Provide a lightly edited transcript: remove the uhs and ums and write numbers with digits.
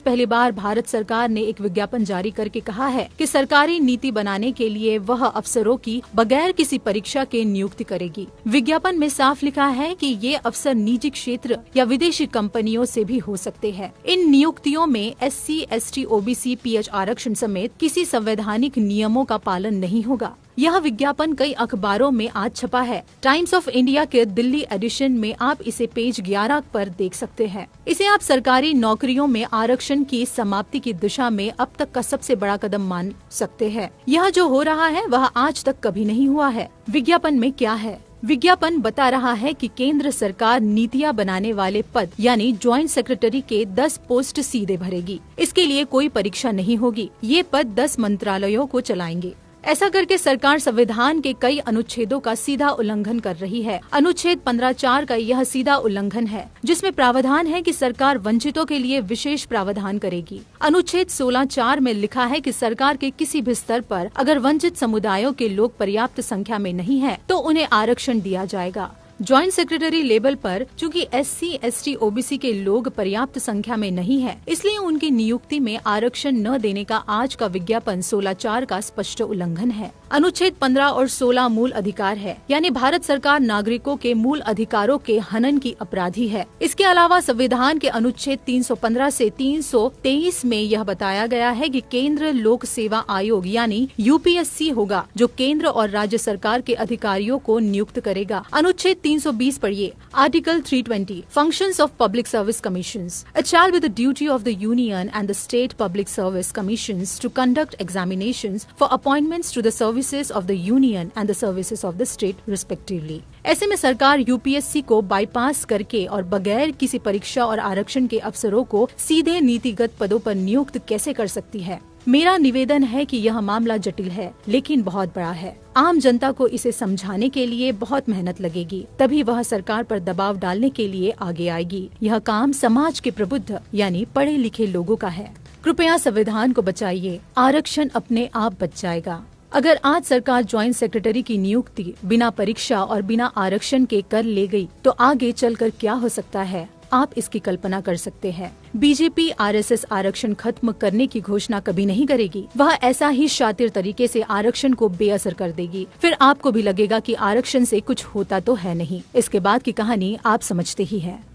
आज पहली बार भारत सरकार ने एक विज्ञापन जारी करके कहा है कि सरकारी नीति बनाने के लिए वह अफसरों की बगैर किसी परीक्षा के नियुक्ति करेगी। विज्ञापन में साफ लिखा है कि ये अफसर निजी क्षेत्र या विदेशी कंपनियों से भी हो सकते हैं। इन नियुक्तियों में SC, ST, OBC, PH आरक्षण समेत किसी संवैधानिक नियमों का पालन नहीं होगा। यह विज्ञापन कई अखबारों में आज छपा है। टाइम्स ऑफ इंडिया के दिल्ली एडिशन में आप इसे पेज 11 पर देख सकते हैं। इसे आप सरकारी नौकरियों में आरक्षण की समाप्ति की दिशा में अब तक का सबसे बड़ा कदम मान सकते हैं। यह जो हो रहा है वह आज तक कभी नहीं हुआ है। विज्ञापन में क्या है? विज्ञापन बता रहा है कि केंद्र सरकार नीतियां बनाने वाले पद यानी ज्वाइंट सेक्रेटरी के 10 पोस्ट सीधे भरेगी। इसके लिए कोई परीक्षा नहीं होगी। ये पद 10 मंत्रालयों को चलाएंगे। ऐसा करके सरकार संविधान के कई अनुच्छेदों का सीधा उल्लंघन कर रही है। अनुच्छेद 15(4) का यह सीधा उल्लंघन है, जिसमें प्रावधान है कि सरकार वंचितों के लिए विशेष प्रावधान करेगी। अनुच्छेद 16(4) में लिखा है कि सरकार के किसी भी स्तर पर अगर वंचित समुदायों के लोग पर्याप्त संख्या में नहीं है तो उन्हें आरक्षण दिया जाएगा। ज्वाइंट सेक्रेटरी लेवल पर चूंकि SC, ST, OBC के लोग पर्याप्त संख्या में नहीं है, इसलिए उनकी नियुक्ति में आरक्षण न देने का आज का विज्ञापन 16(4) का स्पष्ट उल्लंघन है। अनुच्छेद 15 और 16 मूल अधिकार है, यानी भारत सरकार नागरिकों के मूल अधिकारों के हनन की अपराधी है। इसके अलावा संविधान के अनुच्छेद 315 से 323 में यह बताया गया है कि केंद्र लोक सेवा आयोग यानी UPSC होगा, जो केंद्र और राज्य सरकार के अधिकारियों को नियुक्त करेगा। अनुच्छेद 320 पढ़िए, article 320, functions of public service commissions. It shall be the duty of the union and the state public service commissions to conduct examinations for appointments to the services of the union and the services of the state respectively. ऐसे में सरकार UPSC को bypass करके और बगैर किसी परीक्षा और आरक्षण के अफसरों को सीधे नीतिगत पदों पर नियुक्त कैसे कर सकती है? मेरा निवेदन है कि यह मामला जटिल है, लेकिन बहुत बड़ा है। आम जनता को इसे समझाने के लिए बहुत मेहनत लगेगी, तभी वह सरकार पर दबाव डालने के लिए आगे आएगी। यह काम समाज के प्रबुद्ध यानी पढ़े लिखे लोगों का है। कृपया संविधान को बचाइए, आरक्षण अपने आप बच जाएगा। अगर आज सरकार ज्वाइंट सेक्रेटरी की नियुक्ति बिना परीक्षा और बिना आरक्षण के कर ले गई, तो आगे चलकर क्या हो सकता है, आप इसकी कल्पना कर सकते हैं। बीजेपी RSS आरक्षण खत्म करने की घोषणा कभी नहीं करेगी। वह ऐसा ही शातिर तरीके से आरक्षण को बेअसर कर देगी। फिर आपको भी लगेगा कि आरक्षण से कुछ होता तो है नहीं। इसके बाद की कहानी आप समझते ही हैं।